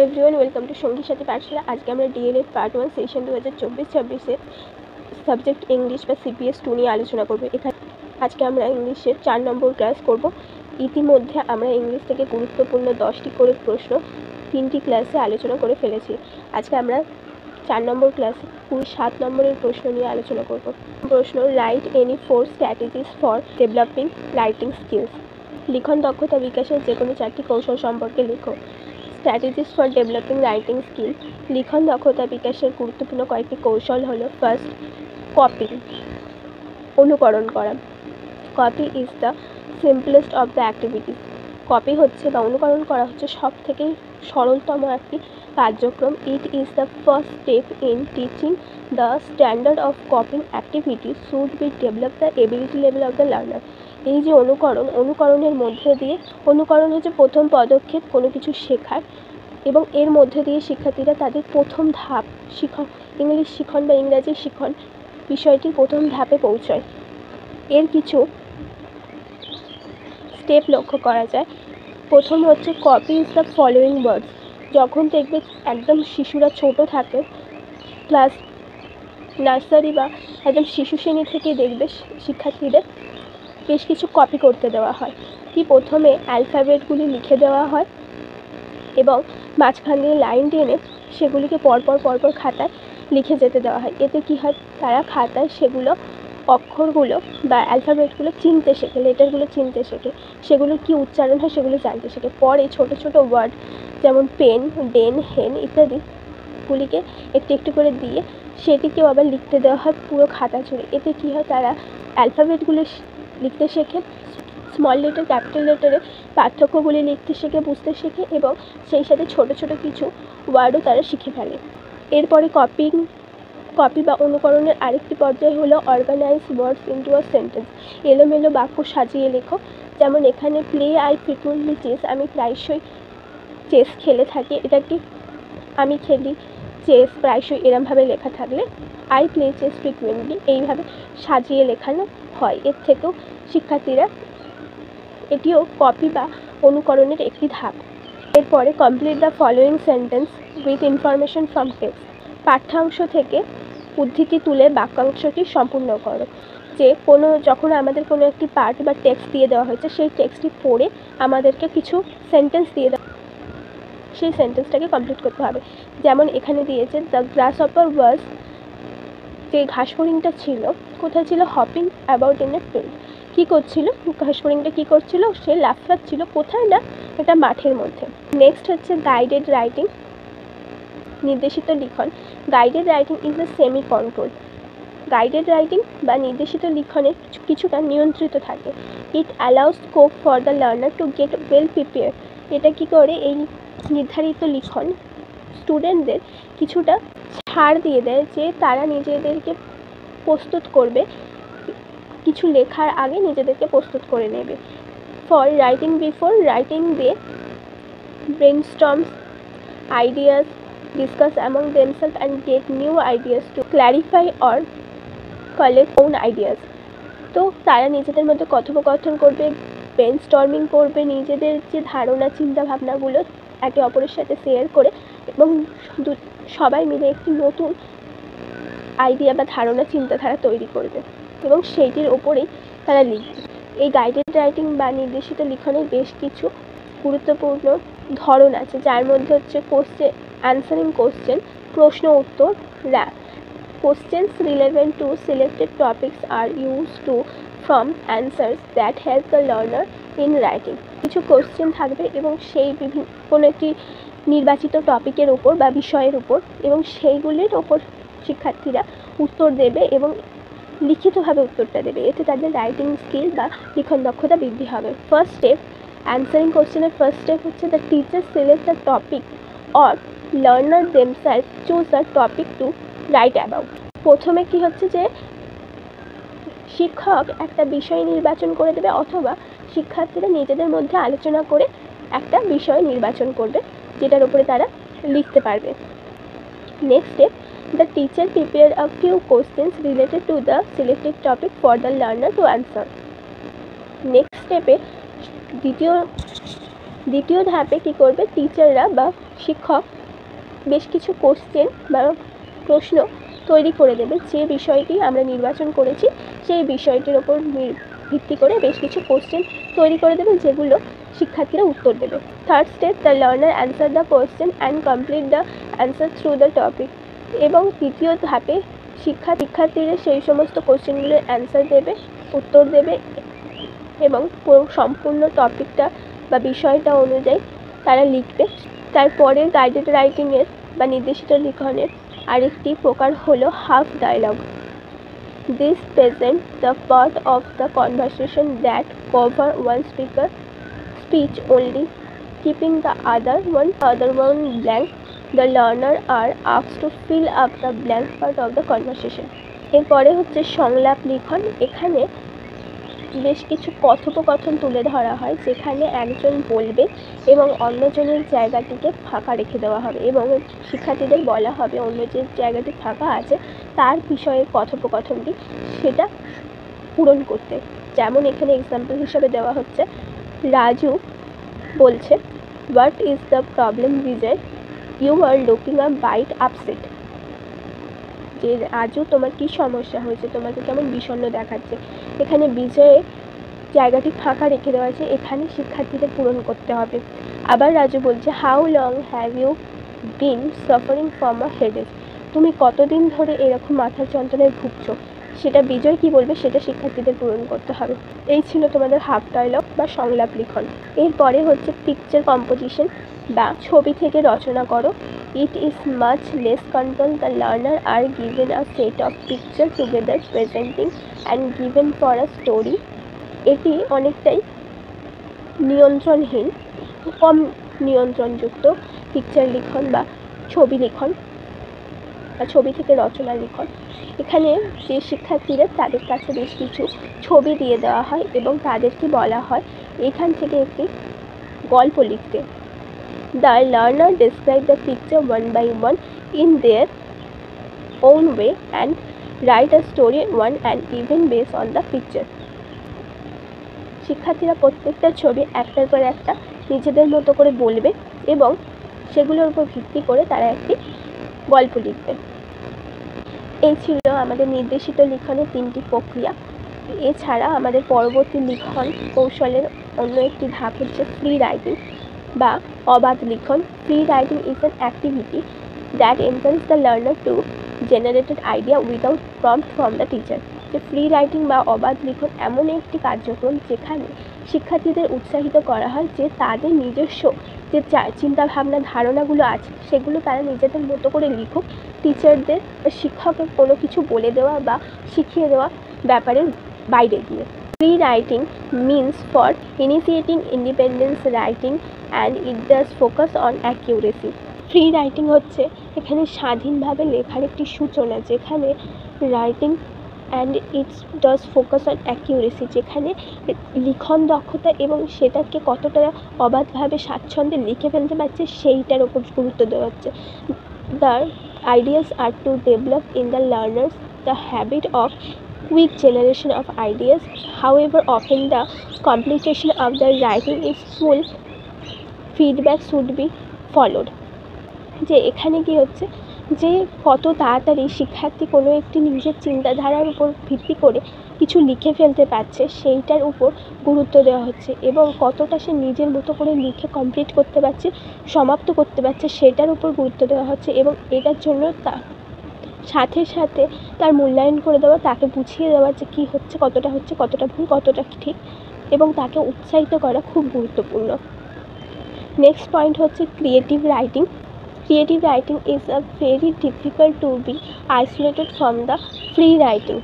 Everyone welcome to সঙ্গী সাথী পাঠশালা। আজকে আমরা DElEd part 1 session 2024-26 subject English বা সিপিএস 2 নিয়ে আলোচনা করব। আজকে আমরা ইংলিশের 4 নম্বর ক্লাস করব। ইতিমধ্যে আমরা ইংলিশ থেকে গুরুত্বপূর্ণ 10টি করে প্রশ্ন 3টি ক্লাসে আলোচনা করে ফেলেছি। আজকে আমরা 4 নম্বর ক্লাসে 7 নম্বরের প্রশ্ন নিয়ে আলোচনা করব। প্রশ্ন, right any 4 strategies for developing writing skills. লিখন দক্ষতা বিকাশের যে কোনো 4টি কৌশল সম্পর্কে লেখো। Strategies for developing writing skill. লিখন দক্ষতা বিকাশের গুরুত্বপূর্ণ কয়েকটি কৌশল হলো, ফার্স্ট, কপি, অনুকরণ করা। Copy is the simplest of the activities. Copy হচ্ছে বা অনুকরণ করা হচ্ছে সব থেকে সরলতম একটি কার্যক্রম। It is the first step in teaching the standard of copying activities should be develop the ability level of the learner. এই যে অনুকরণের মধ্যে দিয়ে, অনুকরণ হচ্ছে প্রথম পদক্ষেপ কোনো কিছু শেখার, এবং এর মধ্যে দিয়ে শিক্ষার্থীরা তাদের প্রথম ধাপ ইংলিশ শিখন বা ইংরাজি শিখন বিষয়টির প্রথম ধাপে পৌঁছয়। এর কিছু স্টেপ লক্ষ্য করা যায়। প্রথম হচ্ছে, copy is the following words. যখন দেখবে একদম শিশুরা ছোট থাকে, ক্লাস নার্সারি বা একদম শিশু শ্রেণী থেকে দেখবে শিক্ষার্থীদের বেশ কিছু কপি করতে দেওয়া হয়। কি, প্রথমে অ্যালফাবেটগুলি লিখে দেওয়া হয় এবং মাঝখান দিয়ে লাইন টেনে সেগুলিকে পরপর খাতায় লিখে যেতে দেওয়া হয়। এতে কি হয়, তারা খাতায় সেগুলো অক্ষরগুলো বা অ্যালফাবেটগুলো চিনতে শেখে, লেটারগুলো চিনতে শেখে, সেগুলোর কী উচ্চারণ হয় সেগুলো জানতে শেখে। পরে ছোট ছোট ওয়ার্ড যেমন পেন, ডেন, হেন ইত্যাদিগুলিকে একটু একটু করে দিয়ে সেটিকেও আবার লিখতে দেওয়া হয় পুরো খাতা জুড়ে। এতে কী হয়, তারা অ্যালফাবেটগুলো লিখতে শেখে, স্মল লেটার ক্যাপিটাল লেটারে পার্থক্যগুলি লিখতে শেখে, বুঝতে শেখে, এবং সেই সাথে ছোট ছোট কিছু ওয়ার্ডও তারা শিখে ফেলে। এরপরে কপি বা অনুকরণের আরেকটি পর্যায় হলো organise words into a sentence. এলোমেলো বাক্য সাজিয়ে লেখো। যেমন এখানে প্লে আই ফ্রিকুয়েন্টলি চেস, আমি প্রায়শই চেস খেলে থাকি, এটাকে আমি খেলি চেস প্রায়শই, এরমভাবে লেখা থাকলে আই প্লে চেস ফ্রিকুয়েন্টলি এইভাবে সাজিয়ে লেখানো হয়। এর থেকেও শিক্ষার্থীরা, এটিও কপি বা অনুকরণের একটি ধাপ। এরপরে complete the following sentence with information from text. পাঠ্যাংশ থেকে উদ্ধৃতি তুলে বাক্যাংশটি সম্পূর্ণ করো। যখন আমাদের কোনো একটি পার্ট বা টেক্সট দিয়ে দেওয়া হয়েছে, সেই টেক্সটটি পড়ে আমাদেরকে কিছু সেন্টেন্স দিয়ে দেওয়া, সেই সেন্টেন্সটাকে কমপ্লিট করতে হবে। যেমন এখানে দিয়েছে, দ্য গ্রাসহপার ওয়াজ, যে ঘাস ফড়িংটা ছিল কোথায় ছিল, hopping about in a field. কী করছিল ঘাস ফড়িংটা, কী করছিল, সে লাফাচ্ছিল, কোথায় না, এটা মাঠের মধ্যে। নেক্সট হচ্ছে গাইডেড রাইটিং, নির্দেশিত লিখন। Guided writing is a semi control. Guided writing বা নির্দেশিত লিখনের কিছুটা নিয়ন্ত্রিত থাকে। It allows scope for the learner to get well prepare. এটা কী করে, এই নির্ধারিত লিখন স্টুডেন্টদের কিছুটা ছাড় দিয়ে দেয় যে তারা নিজেদেরকে প্রস্তুত করবে, কিছু লেখার আগে নিজেদেরকে প্রস্তুত করে নেবে। For writing before writing they brainstorms ideas, discuss among themselves and get new ideas to clarify or collect own ideas. তো তারা নিজেদের মধ্যে কথোপকথন করবে, ব্রেনস্টর্মিং করবে, নিজেদের যে ধারণা চিন্তা ভাবনাগুলো একে অপরের সাথে শেয়ার করে, এবং সবাই মিলে একটি নতুন আইডিয়া বা ধারণা চিন্তাধারা তৈরি করবে এবং সেইটির ওপরেই তারা লিখবে। এই গাইডেড রাইটিং বা নির্দেশিত লিখনের বেশ কিছু গুরুত্বপূর্ণ ধরন আছে, যার মধ্যে হচ্ছে অ্যান্সারিং কোশ্চেন, প্রশ্ন উত্তর, questions relevant to selected topics আর use to form answers that help the learner in writing. কিছু কোশ্চেন থাকবে এবং সেই কোনো একটি নির্বাচিত টপিকের উপর বা বিষয়ের উপর, এবং সেইগুলির ওপর শিক্ষার্থীরা উত্তর দেবে এবং লিখিতভাবে উত্তরটা দেবে। এতে তাদের রাইটিং স্কিল বা লিখন দক্ষতা বৃদ্ধি হবে। ফার্স্ট স্টেপ, অ্যান্সারিং কোশ্চেনের ফার্স্ট স্টেপ হচ্ছে, the teacher select the topic or learner themselves choose the topic to write about. প্রথমে কি হচ্ছে যে শিক্ষক একটা বিষয় নির্বাচন করে দেবে, অথবা শিক্ষার্থীরা নিজেদের মধ্যে আলোচনা করে একটা বিষয় নির্বাচন করবে যেটার উপরে তারা লিখতে পারবে। Next step, the teacher prepare a few questions related to the selected topic for the learner to answer. Next স্টেপে দ্বিতীয় ধাপে কী করবে, টিচাররা বা শিক্ষক বেশ কিছু কোশ্চেন বা প্রশ্ন তৈরি করে দেবে, যে বিষয়টি আমরা নির্বাচন করেছি সেই বিষয়টির ওপর ভিত্তি করে বেশ কিছু কোশ্চেন তৈরি করে দেবে, যেগুলো শিক্ষার্থীরা উত্তর দেবে। Third step, the learner answer the question and complete the answer through the topic. এবং তৃতীয় ধাপে শিক্ষার্থীরা সেই সমস্ত কোশ্চেনগুলোর অ্যান্সার দেবে, উত্তর দেবে এবং সম্পূর্ণ টপিকটা বা বিষয়টা অনুযায়ী তারা লিখবে। তারপরে গাইডেড রাইটিংয়ের বা নির্দেশিত লিখনের আরেকটি প্রকার হলো half dialogue. This present the part of the conversation that cover one speaker speech only, keeping the other one blank. The learner are asked to fill up the blank part of the conversation. এরপরে হচ্ছে সংলাপ লিখন। এখানে বেশ কিছু কথোপকথন তুলে ধরা হয়, যেখানে একজন বলবে এবং অন্যজনের জায়গাটিকে ফাঁকা রেখে দেওয়া হবে এবং শিক্ষার্থীদের বলা হবে অন্য যে জায়গাটি ফাঁকা আছে তার বিষয়ে কথোপকথনটি সেটা পূরণ করতে। যেমন এখানে এক্সাম্পল হিসাবে দেওয়া হচ্ছে, রাজু বলছে, what is the problem Bijoy, you are looking a bit upset. যে রাজু, তোমার কী সমস্যা হয়েছে, তোমাকে কেমন বিষণ্ণ দেখাচ্ছে। এখানে বিজয়ের জায়গাটি ফাঁকা রেখে দেওয়া আছে, এখানে শিক্ষার্থীদের পূরণ করতে হবে। আবার রাজু বলছে, how long have you been suffering from a headache, তুমি কতদিন ধরে এরকম মাথার যন্ত্রণায় ভুগছো। সেটা বিজয় কি বলবে সেটা শিক্ষার্থীদের পূরণ করতে হবে। এই ছিল তোমাদের হাফ ডায়লগ বা সংলাপ লিখন। এরপরে হচ্ছে পিকচার কম্পোজিশন বা ছবি থেকে রচনা করো। It is much less control, the learner are given a set of picture together presenting and given for a story. এটি অনেকটাই নিয়ন্ত্রণহীন, কম নিয়ন্ত্রণযুক্ত পিকচার লিখন বা ছবি লিখন বা ছবি থেকে রচনা লিখন। এখানে যে শিক্ষার্থীরা তাদের কাছে বেশ কিছু ছবি দিয়ে দেওয়া হয় এবং তাদেরকে বলা হয় এখান থেকে একটি গল্প লিখতে। The learner describe the picture one by one in their own way and write a story one and even base on the picture. শিক্ষার্থীরা প্রত্যেকটা ছবি একটার পর একটা নিজেদের মতো করে বলবে এবং সেগুলোর উপর ভিত্তি করে তারা একটি গল্প লিখবে। এই ছিল আমাদের নির্দেশিত লিখনের 3টি প্রক্রিয়া। এছাড়া আমাদের পরবর্তী লিখন কৌশলের অন্য একটি ধাপ হচ্ছে ফ্রি রাইটিং বা অবাধ লিখন। Free writing is an activity that encourage the learner to generated idea without prompt from the teacher. যে ফ্রি রাইটিং বা অবাধ লিখন এমন একটি কার্যক্রম যেখানে শিক্ষার্থীদের উৎসাহিত করা হয় যে তাদের নিজস্ব যে চিন্তাভাবনা ধারণাগুলো আছে সেগুলো তারা নিজেদের মতো করে লিখুক, টিচারদের বা শিক্ষকের কোনো কিছু বলে দেওয়া বা শিখিয়ে দেওয়া ব্যাপারের বাইরে গিয়ে। Free writing means for initiating independence writing and it does focus on accuracy. Free writing হচ্ছে এখানে স্বাধীনভাবে লেখার একটি সূচনা, যেখানে writing and it's does focus on accuracy, যেখানে লিখন দক্ষতা এবং সেটাকে কতটা অবাধভাবে স্বাচ্ছন্দ্যে লিখে ফেলতে পারছে সেইটার ওপর গুরুত্ব দেওয়া হচ্ছে। The ideas are to develop in the learners the habit of quick generation of ideas. However, often the completion of the writing is full feedback should be followed. যে এখানে কি হচ্ছে যে কত তাড়াতাড়ি শিক্ষার্থী কোনো একটি নিজের চিন্তাধারার উপর ভিত্তি করে কিছু লিখে ফেলতে পারছে সেইটার উপর গুরুত্ব দেওয়া হচ্ছে এবং কতটা সে নিজের মতো করে লিখে কমপ্লিট করতে পারছে, সমাপ্ত করতে পারছে সেটার উপর গুরুত্ব দেওয়া হচ্ছে এবং এটার জন্য সাথে সাথে তার মূল্যায়ন করে দেওয়া, তাকে বুঝিয়ে দেওয়া যে কী হচ্ছে, কতটা ভুল, কতটা ঠিক এবং তাকে উৎসাহিত করা খুব গুরুত্বপূর্ণ। নেক্সট পয়েন্ট হচ্ছে creative writing. Creative writing is a very difficult to B isolated from the free writing.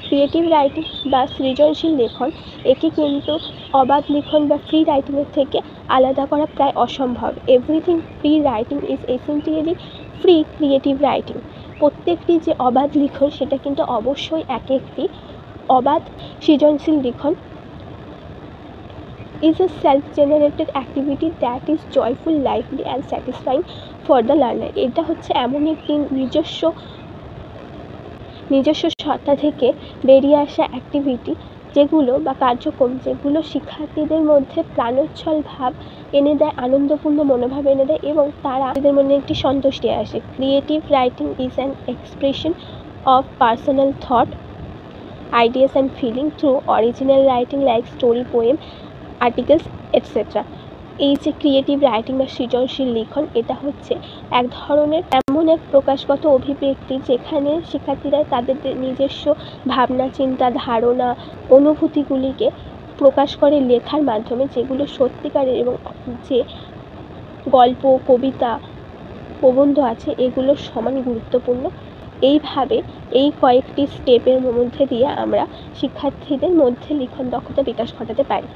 Creative writing বা সৃজনশীল লেখন একে কিন্তু অবাধ লিখন বা ফ্রি রাইটিংয়ের থেকে আলাদা করা প্রায় অসম্ভব। Everything free writing is essentially free creative writing. প্রত্যেকটি যে অবাধ লিখন সেটা কিন্তু অবশ্যই এক একটি অবাধ সৃজনশীল লিখন। is a self-generated activity that is joyful, lively and satisfying for the learner. এটা হচ্ছে এমন একটি নিজস্ব সত্তা থেকে বেরিয়ে আসা অ্যাক্টিভিটি যেগুলো বা কার্যক্রম যেগুলো শিক্ষার্থীদের মধ্যে প্রাণোচ্ছল ভাব এনে দেয়, আনন্দপূর্ণ মনোভাব এনে দেয় এবং তাদের মনে একটি সন্তুষ্টি আসে। Creative writing is an expression of personal thought, ideas and feeling through original writing like story, poem, articles, etc. এই যে ক্রিয়েটিভ রাইটিং বা সৃজনশীল লিখন, এটা হচ্ছে এক ধরনের এমন এক প্রকাশগত অভিব্যক্তি যেখানে শিক্ষার্থীরা তাদের নিজস্ব ভাবনা, চিন্তা, ধারণা, অনুভূতিগুলিকে প্রকাশ করে লেখার মাধ্যমে, যেগুলো সত্যিকারের এবং যে গল্প, কবিতা, প্রবন্ধ আছে এগুলো সমান গুরুত্বপূর্ণ। এইভাবে এই কয়েকটি স্টেপের মধ্যে দিয়ে আমরা শিক্ষার্থীদের মধ্যে লিখন দক্ষতা বিকাশ ঘটাতে পারি।